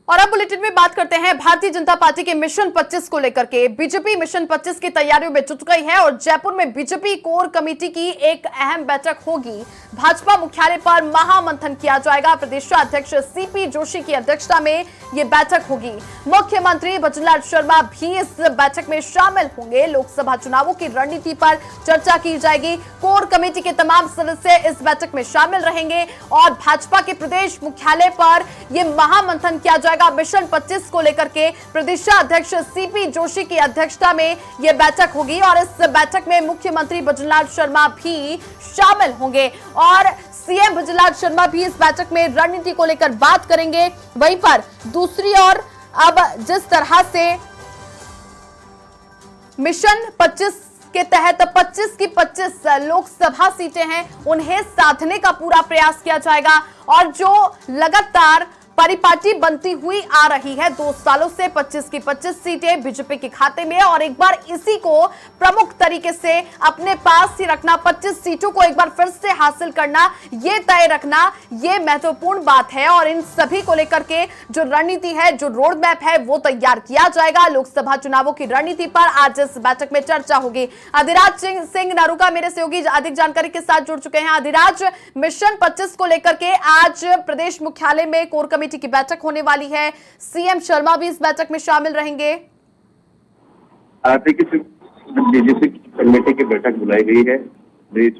और अब बुलेटिन में बात करते हैं भारतीय जनता पार्टी के मिशन 25 को लेकर के। बीजेपी मिशन 25 की तैयारियों में जुट गई है और जयपुर में बीजेपी कोर कमेटी की एक अहम बैठक होगी। भाजपा मुख्यालय पर महामंथन किया जाएगा। प्रदेशाध्यक्ष सीपी जोशी की अध्यक्षता में यह बैठक होगी। मुख्यमंत्री भजनलाल शर्मा भी इस बैठक में शामिल होंगे। लोकसभा चुनावों की रणनीति पर चर्चा की जाएगी। कोर कमेटी के तमाम सदस्य इस बैठक में शामिल रहेंगे और भाजपा के प्रदेश मुख्यालय पर यह महामंथन किया जाएगा। मिशन 25 को लेकर के प्रदेशाध्यक्ष सीपी जोशी की अध्यक्षता में यह बैठक होगी और इस बैठक में मुख्यमंत्री भजनलाल शर्मा भी शामिल होंगे और सीएम भजनलाल शर्मा भी इस बैठक में रणनीति को लेकर बात करेंगे। वहीं पर दूसरी ओर अब जिस तरह से मिशन 25 के तहत 25 की 25 लोकसभा सीटें हैं, उन्हें साधने का पूरा प्रयास किया जाएगा और जो लगातार परिपाटी बनती हुई आ रही है 2 सालों से 25 की 25 सीटें बीजेपी के खाते में और एक बार इसी को प्रमुख तरीके से अपने पास ही रखना, 25 सीटों को एक बार फिर से हासिल करना, ये तय रखना, ये महत्वपूर्ण बात है और इन सभी को लेकर के जो रणनीति है, जो रोड मैप है, वो तैयार किया जाएगा। लोकसभा चुनावों की रणनीति पर आज इस बैठक में चर्चा होगी। अधिराज सिंह नारूका मेरे सहयोगी अधिक जानकारी के साथ जुड़ चुके हैं। अधिराज, मिशन 25 को लेकर के आज प्रदेश मुख्यालय में कोर कमेटी की बैठक होने वाली है। सीएम शर्मा भी इस बैठक में शामिल रहेंगे। बीजेपी कमेटी की बैठक बुलाई गई है।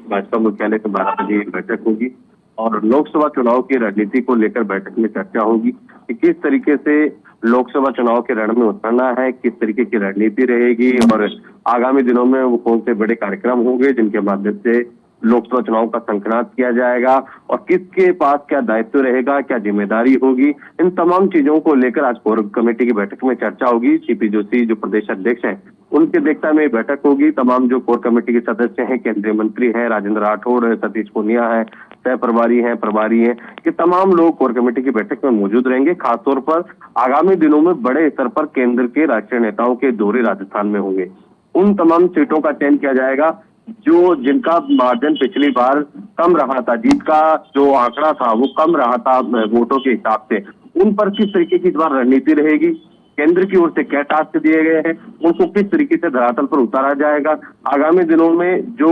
भाजपा मुख्यालय से 12 बजे बैठक होगी और लोकसभा चुनाव की रणनीति को लेकर बैठक में चर्चा होगी कि किस तरीके से लोकसभा चुनाव के रण में उतरना है, किस तरीके की रणनीति रहेगी और आगामी दिनों में वो कौन से बड़े कार्यक्रम होंगे जिनके माध्यम से लोकसभा चुनाव का संक्रांत किया जाएगा और किसके पास क्या दायित्व रहेगा, क्या जिम्मेदारी होगी, इन तमाम चीजों को लेकर आज कोर कमेटी की बैठक में चर्चा होगी। सीपी जोशी जो प्रदेश अध्यक्ष हैं, उनकी अध्यक्षता में बैठक होगी। तमाम जो कोर कमेटी के सदस्य हैं, केंद्रीय मंत्री हैं, राजेंद्र राठौड़ है, सतीश पूनिया है, सह प्रभारी हैं, प्रभारी हैं, ये तमाम लोग कोर कमेटी की बैठक में मौजूद रहेंगे। खासतौर पर आगामी दिनों में बड़े स्तर पर केंद्र के राष्ट्रीय नेताओं के दौरे राजस्थान में होंगे। उन तमाम सीटों का चयन किया जाएगा जो जिनका मार्जिन पिछली बार कम रहा था, जीत का जो आंकड़ा था वो कम रहा था वोटों के हिसाब से, उन पर किस तरीके की इस बार रणनीति रहेगी, केंद्र की ओर से क्या टास्क दिए गए हैं, उनको किस तरीके से धरातल पर उतारा जाएगा। आगामी दिनों में जो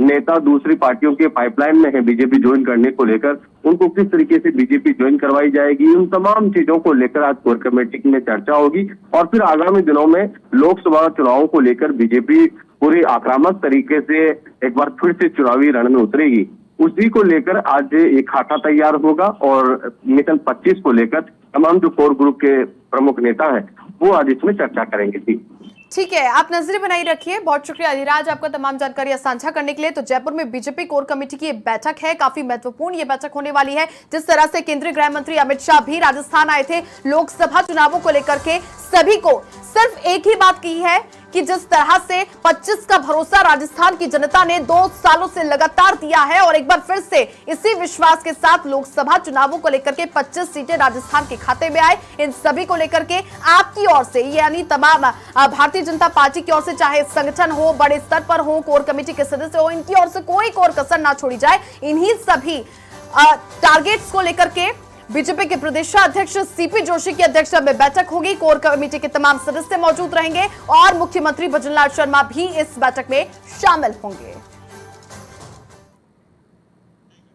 नेता दूसरी पार्टियों के पाइपलाइन में है बीजेपी ज्वाइन करने को लेकर, उनको किस तरीके से बीजेपी ज्वाइन करवाई जाएगी, उन तमाम चीजों को लेकर आज कोर कमेटी में चर्चा होगी और फिर आगामी दिनों में लोकसभा चुनावों को लेकर बीजेपी पूरी आक्रामक तरीके से एक बार फिर से चुनावी रण में उतरेगी। उसी को लेकर आज एक खाका तैयार होगा और मिशन 25 को लेकर तमाम जो कोर ग्रुप के प्रमुख नेता हैं वो आज इसमें चर्चा करेंगे। ठीक है, आप नजरें बनाई रखिए। बहुत शुक्रिया अधिराज आपका तमाम जानकारी साझा करने के लिए। तो जयपुर में बीजेपी कोर कमेटी की बैठक है, काफी महत्वपूर्ण ये बैठक होने वाली है। जिस तरह से केंद्रीय गृह मंत्री अमित शाह भी राजस्थान आए थे लोकसभा चुनावों को लेकर के, सभी को सिर्फ एक ही बात की है कि जिस तरह से 25 का भरोसा राजस्थान की जनता ने 2 सालों से लगातार दिया है और एक बार फिर से इसी विश्वास के साथ लोकसभा चुनावों को लेकर के 25 सीटें राजस्थान के खाते में आए। इन सभी को लेकर के आपकी ओर से, यानी तमाम भारतीय जनता पार्टी की ओर से, चाहे संगठन हो, बड़े स्तर पर हो, कोर कमेटी के सदस्य हो, इनकी ओर से कोई कोर कसर ना छोड़ी जाए। इन्हीं सभी टारगेट्स को लेकर के बीजेपी के प्रदेशाध्यक्ष सीपी जोशी की अध्यक्षता में बैठक होगी। कोर कमेटी के तमाम सदस्य मौजूद रहेंगे और मुख्यमंत्री भजनलाल शर्मा भी इस बैठक में शामिल होंगे।